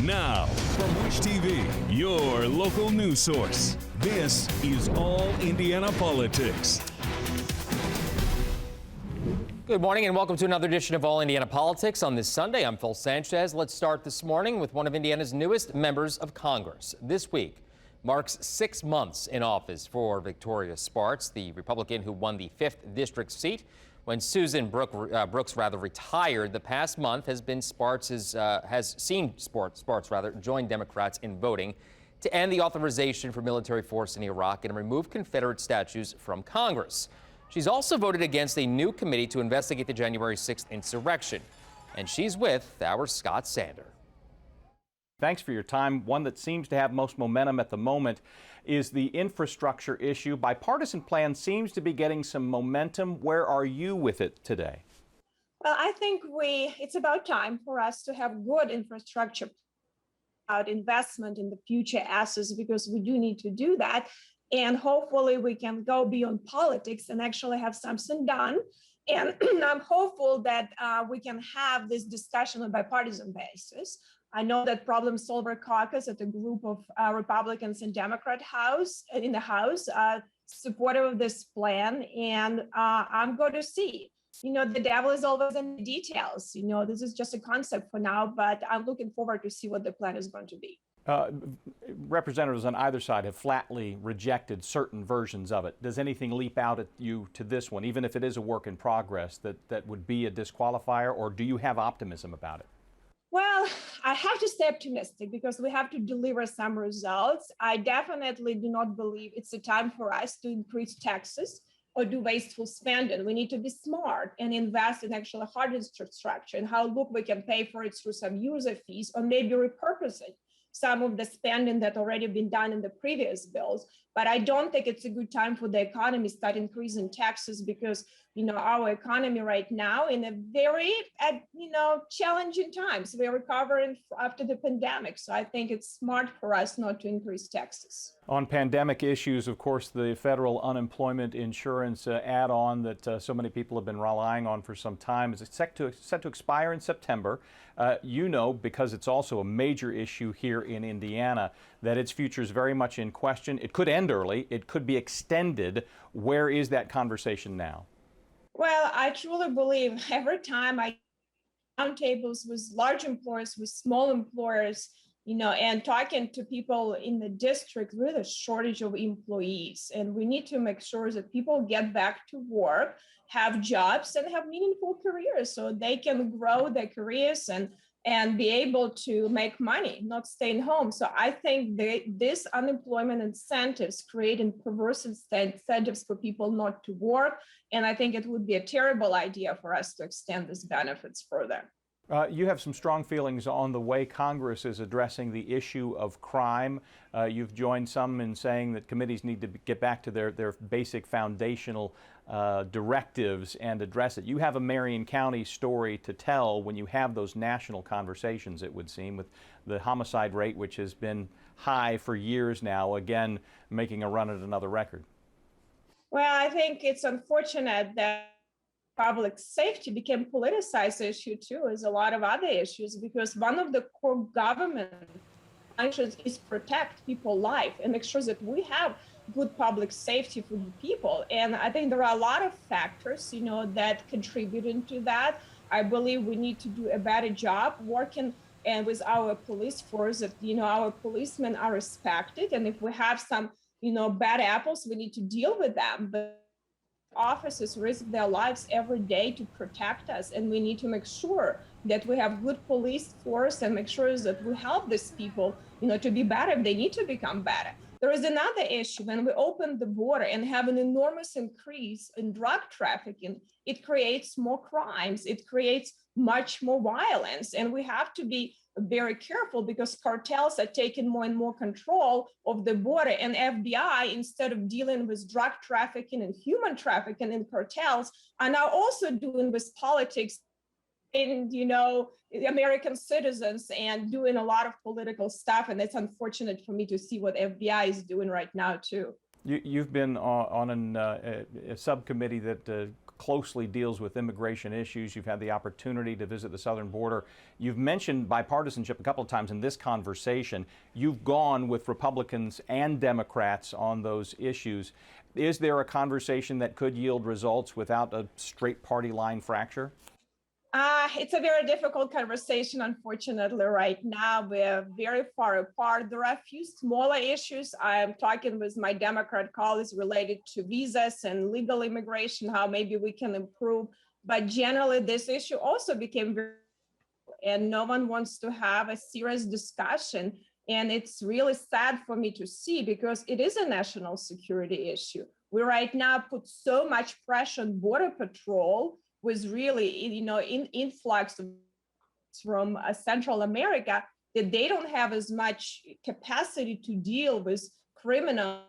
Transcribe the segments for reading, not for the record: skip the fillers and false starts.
Now, from Wish TV, your local news source, this is All Indiana Politics. Good morning and welcome to another edition of All Indiana Politics on this Sunday. I'm Phil Sanchez. Let's start this morning with one of Indiana's newest members of Congress. This week marks 6 months in office for Victoria Spartz, the Republican who won the 5th district seat. When Susan Brooks retired the past month, has seen Spartz join Democrats in voting to end the authorization for military force in Iraq and remove Confederate statues from Congress. She's also voted against a new committee to investigate the January 6th insurrection. And she's with our Scott Sander. Thanks for your time. One that seems to have most momentum at the moment is the infrastructure issue. Bipartisan plan seems to be getting some momentum. Where are you with it today? Well, I think it's about time for us to have good infrastructure about investment in the future assets, because we do need to do that. And hopefully we can go beyond politics and actually have something done. And I'm hopeful that we can have this discussion on a bipartisan basis. I know that Problem Solver Caucus at a group of Republicans and Democrat in the House are supportive of this plan. And I'm going to see. The devil is always in the details. This is just a concept for now, but I'm looking forward to see what the plan is going to be. Representatives on either side have flatly rejected certain versions of it. Does anything leap out at you to this one, even if it is a work in progress, that would be a disqualifier, or do you have optimism about it? Well, I have to stay optimistic because we have to deliver some results. I definitely do not believe it's a time for us to increase taxes or do wasteful spending. We need to be smart and invest in actual hard infrastructure and how we can pay for it through some user fees or maybe repurposing some of the spending that already been done in the previous bills. But I don't think it's a good time for the economy to start increasing taxes because, our economy right now in a very, challenging times. We're recovering after the pandemic. So I think it's smart for us not to increase taxes. On pandemic issues, of course, the federal unemployment insurance add-on that so many people have been relying on for some time is set to expire in September. Because it's also a major issue here in Indiana, that its future is very much in question. It could end early. It could be extended. Where is that conversation now? Well, I truly believe every time I roundtables with large employers, with small employers, and talking to people in the district, with a shortage of employees. And we need to make sure that people get back to work, have jobs, and have meaningful careers so they can grow their careers and be able to make money, not staying home. So I think this unemployment incentives creating perverse incentives for people not to work. And I think it would be a terrible idea for us to extend these benefits further. You have some strong feelings on the way Congress is addressing the issue of crime. You've joined some in saying that committees need to get back to their basic foundational directives and address it. You have a Marion County story to tell when you have those national conversations, it would seem, with the homicide rate, which has been high for years now, again, making a run at another record. Well, I think it's unfortunate that public safety became a politicized issue too, as a lot of other issues, because one of the core government functions is protect people's life and make sure that we have good public safety for the people. And I think there are a lot of factors, that contribute into that. I believe we need to do a better job working and with our police force that, our policemen are respected. And if we have some, bad apples, we need to deal with them. But officers risk their lives every day to protect us, and we need to make sure that we have good police force and make sure that we help these people, to be better if they need to become better. There is another issue. When we open the border and have an enormous increase in drug trafficking, it creates more crimes. It creates much more violence, and we have to be very careful because cartels are taking more and more control of the border, and FBI, instead of dealing with drug trafficking and human trafficking and cartels, are now also doing with politics and, American citizens and doing a lot of political stuff. And it's unfortunate for me to see what FBI is doing right now, too. You've been on a subcommittee that closely deals with immigration issues. You've had the opportunity to visit the southern border. You've mentioned bipartisanship a couple of times in this conversation. You've gone with Republicans and Democrats on those issues. Is there a conversation that could yield results without a straight party line fracture? It's a very difficult conversation, unfortunately, right now. We're very far apart. There are a few smaller issues. I'm talking with my Democrat colleagues related to visas and legal immigration, how maybe we can improve. But generally, this issue also became very, and no one wants to have a serious discussion. And it's really sad for me to see because it is a national security issue. We right now put so much pressure on Border Patrol with really, influx from Central America, that they don't have as much capacity to deal with criminal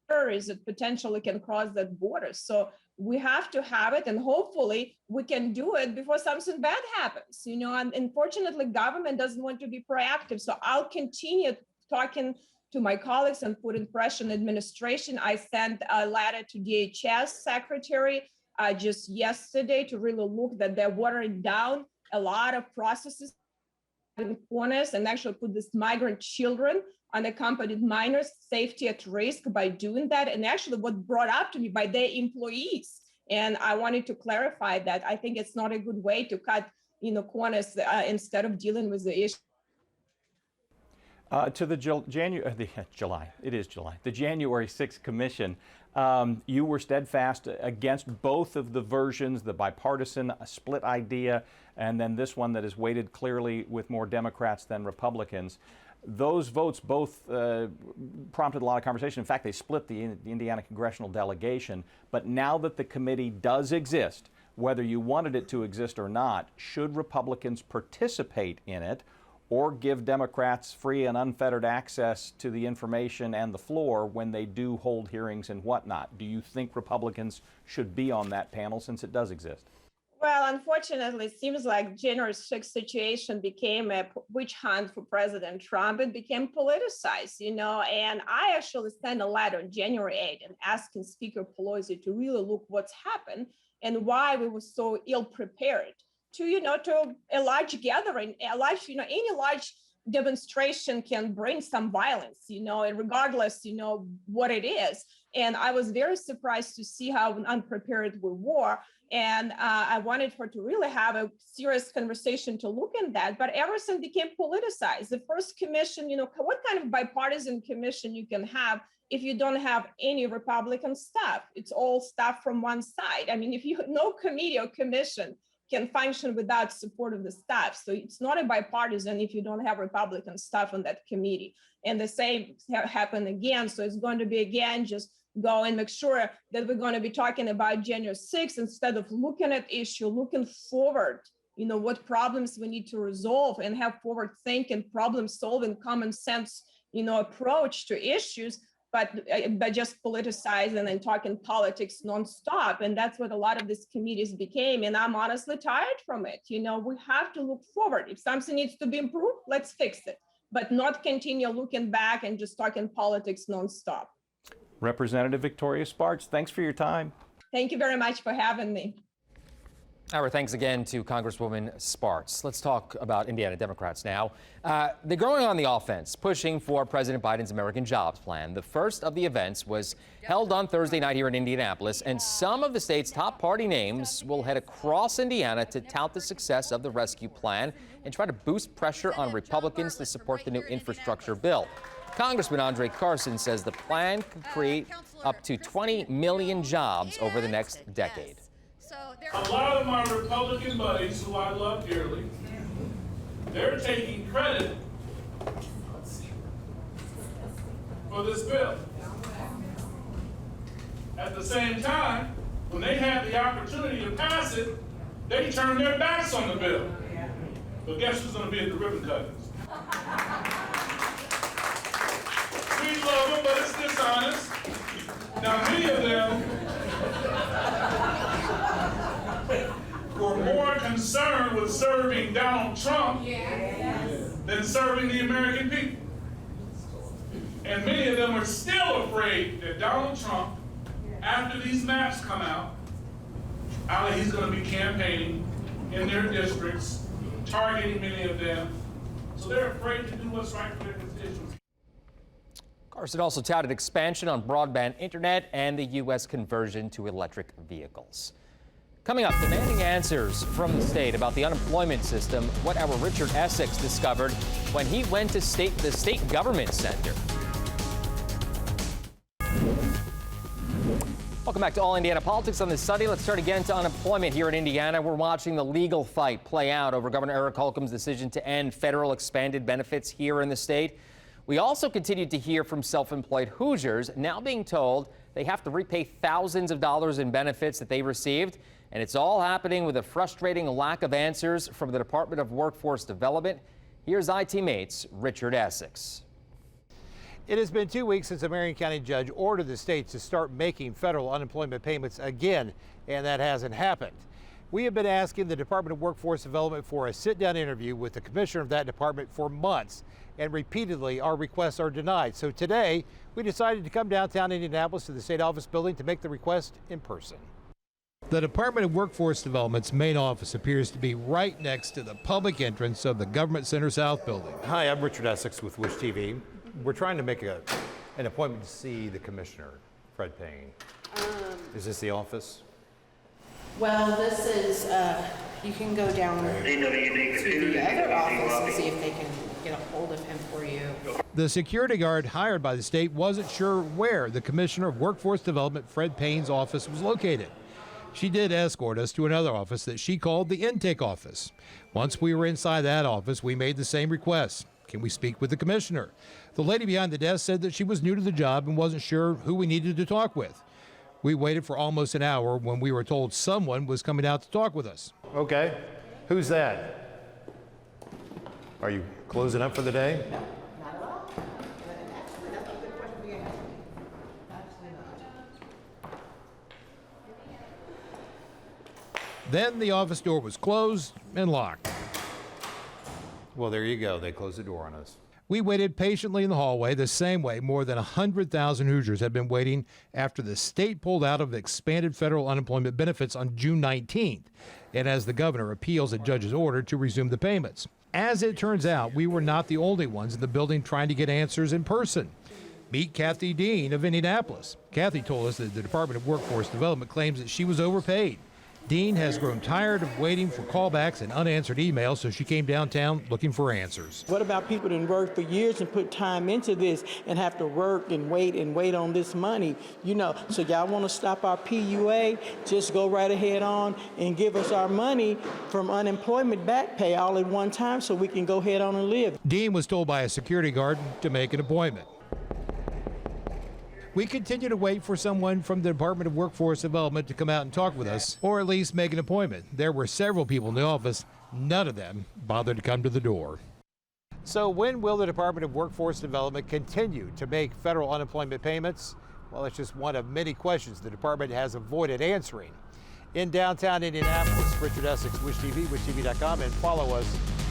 terrorists that potentially can cross that border. So we have to have it, and hopefully we can do it before something bad happens. And unfortunately, government doesn't want to be proactive. So I'll continue talking to my colleagues and putting pressure on administration. I sent a letter to DHS secretary just yesterday to really look that they're watering down a lot of processes in corners and actually put these migrant children, unaccompanied minors, safety at risk by doing that. And actually what brought up to me by their employees. And I wanted to clarify that I think it's not a good way to cut corners instead of dealing with the issue. To the January 6th Commission, you were steadfast against both of the versions, the bipartisan split idea, and then this one that is weighted clearly with more Democrats than Republicans. Those votes both prompted a lot of conversation. In fact, they split the Indiana congressional delegation. But now that the committee does exist, whether you wanted it to exist or not, should Republicans participate in it or give Democrats free and unfettered access to the information and the floor when they do hold hearings and whatnot? Do you think Republicans should be on that panel since it does exist? Well, unfortunately, it seems like January 6th situation became a witch hunt for President Trump. It became politicized, and I actually sent a letter on January 8th and asking Speaker Pelosi to really look what's happened and why we were so ill prepared to a large gathering, any large demonstration can bring some violence, and regardless, what it is. And I was very surprised to see how unprepared we were. And I wanted her to really have a serious conversation to look at that. But everything became politicized. The first commission, what kind of bipartisan commission you can have if you don't have any Republican staff? It's all staff from one side. I mean, no committee or commission can function without support of the staff. So it's not a bipartisan if you don't have Republican staff on that committee. And the same happened again. So it's going to be, again, just go and make sure that we're going to be talking about January 6th instead of looking at issue, looking forward, what problems we need to resolve and have forward thinking, problem solving, common sense, approach to issues, but just politicizing and talking politics nonstop. And that's what a lot of these committees became. And I'm honestly tired from it. We have to look forward. If something needs to be improved, let's fix it, but not continue looking back and just talking politics nonstop. Representative Victoria Spartz, thanks for your time. Thank you very much for having me. Our thanks again to Congresswoman Spartz. Let's talk about Indiana Democrats now. They're going on the offense, pushing for President Biden's American Jobs Plan. The first of the events was held on Thursday night here in Indianapolis, and some of the state's top party names will head across Indiana to tout the success of the rescue plan and try to boost pressure on Republicans to support the new infrastructure bill. Congressman Andre Carson says the plan could create up to 20 million jobs over the next decade. A lot of my Republican buddies, who I love dearly, they're taking credit for this bill. At the same time, when they had the opportunity to pass it, they turned their backs on the bill. But guess who's going to be at the ribbon cuttings? We love them, but it's dishonest. Now, many of them were more concerned with serving Donald Trump than serving the American people. And many of them are still afraid that Donald Trump, after these maps come out, He's going to be campaigning in their districts, targeting many of them. So they're afraid to do what's right for their constituents. Carson also touted expansion on broadband internet and the U.S. conversion to electric vehicles. Coming up, demanding answers from the state about the unemployment system, what our Richard Essex discovered when he went to the state government center. Welcome back to All Indiana Politics on this Sunday. Let's start again to unemployment here in Indiana. We're watching the legal fight play out over Governor Eric Holcomb's decision to end federal expanded benefits here in the state. We also continued to hear from self-employed Hoosiers now being told they have to repay thousands of dollars in benefits that they received. And it's all happening with a frustrating lack of answers from the Department of Workforce Development. Here's ITMate's Richard Essex. It has been 2 weeks since a Marion County judge ordered the state to start making federal unemployment payments again, and that hasn't happened. We have been asking the Department of Workforce Development for a sit-down interview with the commissioner of that department for months, and repeatedly our requests are denied. So today, we decided to come downtown Indianapolis to the state office building to make the request in person. The Department of Workforce Development's main office appears to be right next to the public entrance of the Government Center South building. Hi, I'm Richard Essex with Wish TV. We're trying to make an appointment to see the commissioner, Fred Payne. Is this the office? Well, this is, you can go down to the other office and see if they can get a hold of him for you. The security guard hired by the state wasn't sure where the Commissioner of Workforce Development, Fred Payne's office was located. She did escort us to another office that she called the intake office. Once we were inside that office, we made the same request. Can we speak with the commissioner? The lady behind the desk said that she was new to the job and wasn't sure who we needed to talk with. We waited for almost an hour when we were told someone was coming out to talk with us. Okay, who's that? Are you closing up for the day? No, not at all. Actually, that's a good question for you. Absolutely not. Then the office door was closed and locked. Well, there you go. They closed the door on us. We waited patiently in the hallway, the same way more than 100,000 Hoosiers have been waiting after the state pulled out of expanded federal unemployment benefits on June 19th, and as the governor appeals a judge's order to resume the payments. As it turns out, we were not the only ones in the building trying to get answers in person. Meet Kathy Dean of Indianapolis. Kathy told us that the Department of Workforce Development claims that she was overpaid. Dean has grown tired of waiting for callbacks and unanswered emails, so she came downtown looking for answers. What about people that work for years and put time into this and have to work and wait on this money? You know, so y'all want to stop our PUA? Just go right ahead on and give us our money from unemployment back pay all at one time so we can go ahead on and live. Dean was told by a security guard to make an appointment. We continue to wait for someone from the Department of Workforce Development to come out and talk with us, or at least make an appointment. There were several people in the office. None of them bothered to come to the door. So when will the Department of Workforce Development continue to make federal unemployment payments? Well, it's just one of many questions the department has avoided answering. In downtown Indianapolis, Richard Essex, Wish TV, WishTV.com, and follow us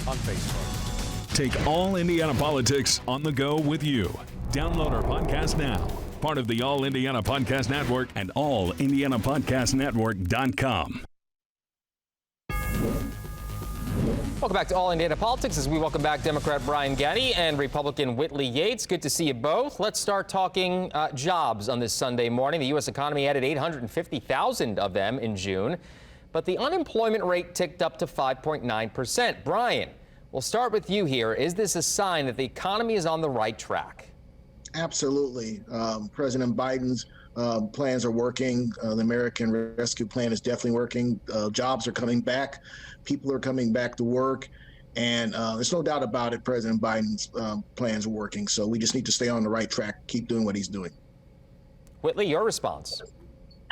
on Facebook. Take All Indiana Politics on the go with you. Download our podcast now. Part of the All Indiana Podcast Network and allindianapodcastnetwork.com. Welcome back to All Indiana Politics as we welcome back Democrat Brian Gaddy and Republican Whitley Yates. Good to see you both. Let's start talking jobs on this Sunday morning. The U.S. economy added 850,000 of them in June, but the unemployment rate ticked up to 5.9%. Brian, we'll start with you here. Is this a sign that the economy is on the right track? Absolutely. President Biden's plans are working. The American Rescue Plan is definitely working. Jobs are coming back. People are coming back to work. And there's no doubt about it, President Biden's plans are working. So we just need to stay on the right track, keep doing what he's doing. Whitley, your response.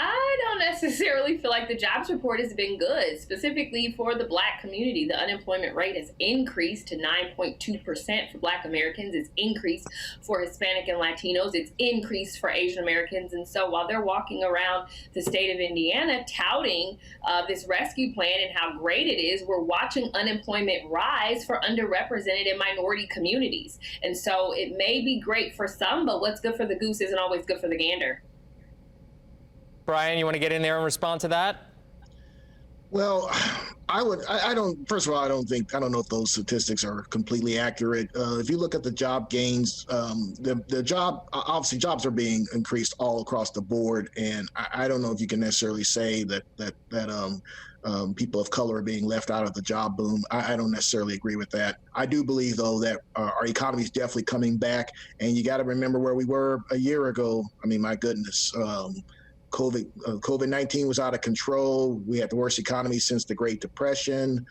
I don't necessarily feel like the jobs report has been good, specifically for the Black community. The unemployment rate has increased to 9.2% for Black Americans. It's increased for Hispanic and Latinos. It's increased for Asian Americans. And so while they're walking around the state of Indiana touting this rescue plan and how great it is, we're watching unemployment rise for underrepresented and minority communities. And so it may be great for some, but what's good for the goose isn't always good for the gander. Brian, you want to get in there and respond to that? Well, I don't, first of all, I don't know if those statistics are completely accurate. If you look at the job gains, obviously jobs are being increased all across the board. And I don't know if you can necessarily say that people of color are being left out of the job boom. I don't necessarily agree with that. I do believe, though, that our economy is definitely coming back. And you got to remember where we were a year ago. I mean, my goodness. COVID-19 was out of control. We had the worst economy since the Great Depression.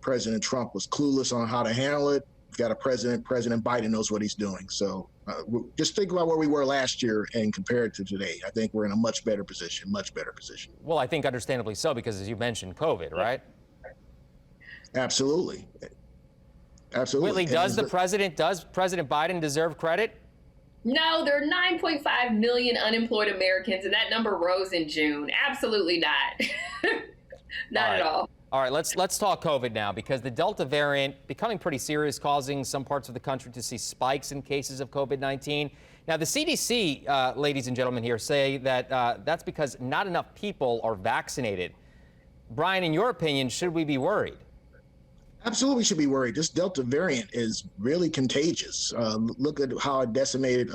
President Trump was clueless on how to handle it. We've got a President Biden knows what he's doing. So just think about where we were last year and compare it to today. I think we're in a much better position. Well, I think understandably so, because as you mentioned, COVID, right? Absolutely. Whitley, does President Biden deserve credit? No, there are 9.5 million unemployed Americans, and that number rose in June. Absolutely not. Not at all. All right, let's talk COVID now, because the Delta variant becoming pretty serious, causing some parts of the country to see spikes in cases of COVID-19. Now, the CDC, ladies and gentlemen here, say that that's because not enough people are vaccinated. Brian, in your opinion, should we be worried? Absolutely should be worried. This Delta variant is really contagious. Look at how it decimated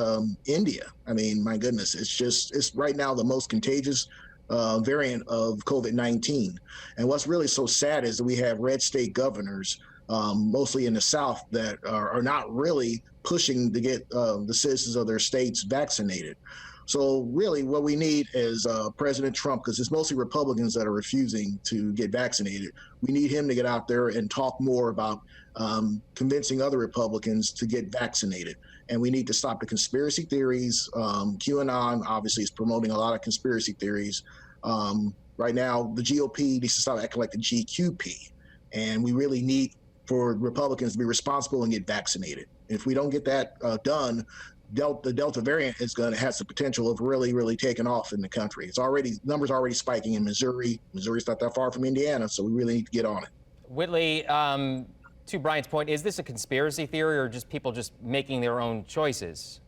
India. I mean, my goodness, it's right now the most contagious variant of COVID-19. And what's really so sad is that we have red state governors, mostly in the South, that are not really pushing to get the citizens of their states vaccinated. So really what we need is President Trump, because it's mostly Republicans that are refusing to get vaccinated. We need him to get out there and talk more about convincing other Republicans to get vaccinated. And we need to stop the conspiracy theories. QAnon obviously is promoting a lot of conspiracy theories. Right now, the GOP needs to stop acting like the GQP. And we really need for Republicans to be responsible and get vaccinated. If we don't get that done, the Delta variant has the potential of really taking off in the country. Numbers already spiking in Missouri. Missouri's not that far from Indiana, so we really need to get on it. Whitley, to Brian's point, is this a conspiracy theory or just people just making their own choices?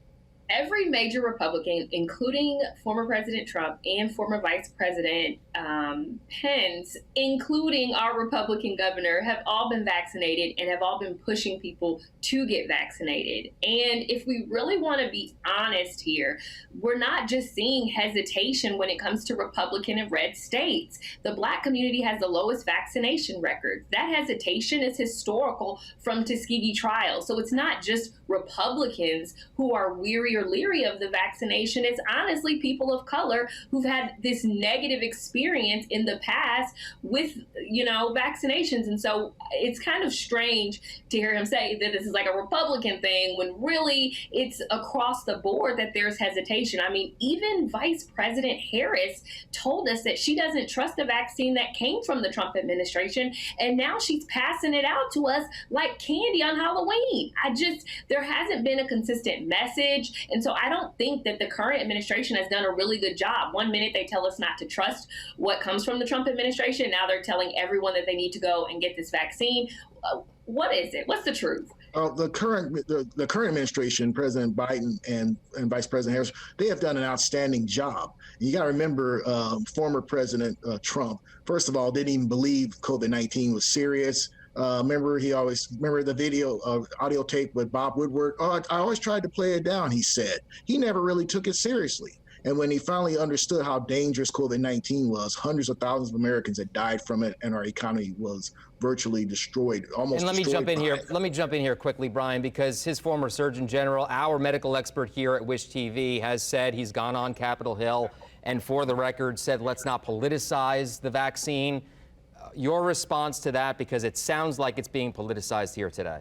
Every major Republican, including former President Trump and former Vice President Pence, including our Republican governor, have all been vaccinated and have all been pushing people to get vaccinated. And if we really want to be honest here, we're not just seeing hesitation when it comes to Republican and red states. The Black community has the lowest vaccination record. That hesitation is historical from Tuskegee trial. So it's not just Republicans who are weary or leery of the vaccination. It's honestly people of color who've had this negative experience in the past with, vaccinations. And so it's kind of strange to hear him say that this is like a Republican thing when really it's across the board that there's hesitation. I mean, even Vice President Harris told us that she doesn't trust the vaccine that came from the Trump administration. And now she's passing it out to us like candy on Halloween. There hasn't been a consistent message. And so I don't think that the current administration has done a really good job. One minute they tell us not to trust what comes from the Trump administration. Now they're telling everyone that they need to go and get this vaccine. What is it? What's the truth? The current administration, President Biden and Vice President Harris, they have done an outstanding job. You got to remember, former President Trump, first of all, didn't even believe COVID-19 was serious. Remember the video of audio tape with Bob Woodward? Oh, I always tried to play it down, he said. He never really took it seriously. And when he finally understood how dangerous COVID-19 was, hundreds of thousands of Americans had died from it, and our economy was virtually destroyed, almost and let me destroyed. Let me jump in here quickly, Brian, because his former Surgeon General, our medical expert here at Wish TV, has said he's gone on Capitol Hill and, for the record, said let's not politicize the vaccine. Your response to that, because it sounds like it's being politicized here today.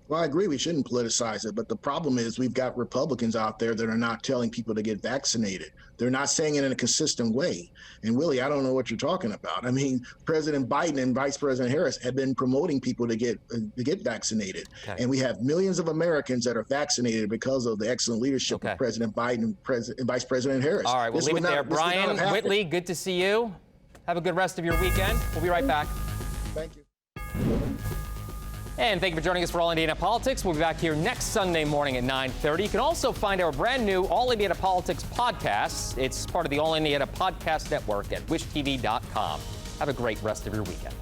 Well, I agree we shouldn't politicize it, but the problem is we've got Republicans out there that are not telling people to get vaccinated. They're not saying it in a consistent way. And Willie, I don't know what you're talking about. I mean, President Biden and Vice President Harris have been promoting people to get vaccinated. Okay. And we have millions of Americans that are vaccinated because of the excellent leadership of President Biden and Vice President Harris. All right, we'll leave it there. Brian Whitley, good to see you. Have a good rest of your weekend. We'll be right back. Thank you. And thank you for joining us for All Indiana Politics. We'll be back here next Sunday morning at 9:30. You can also find our brand new All Indiana Politics podcast. It's part of the All Indiana Podcast Network at wishtv.com. Have a great rest of your weekend.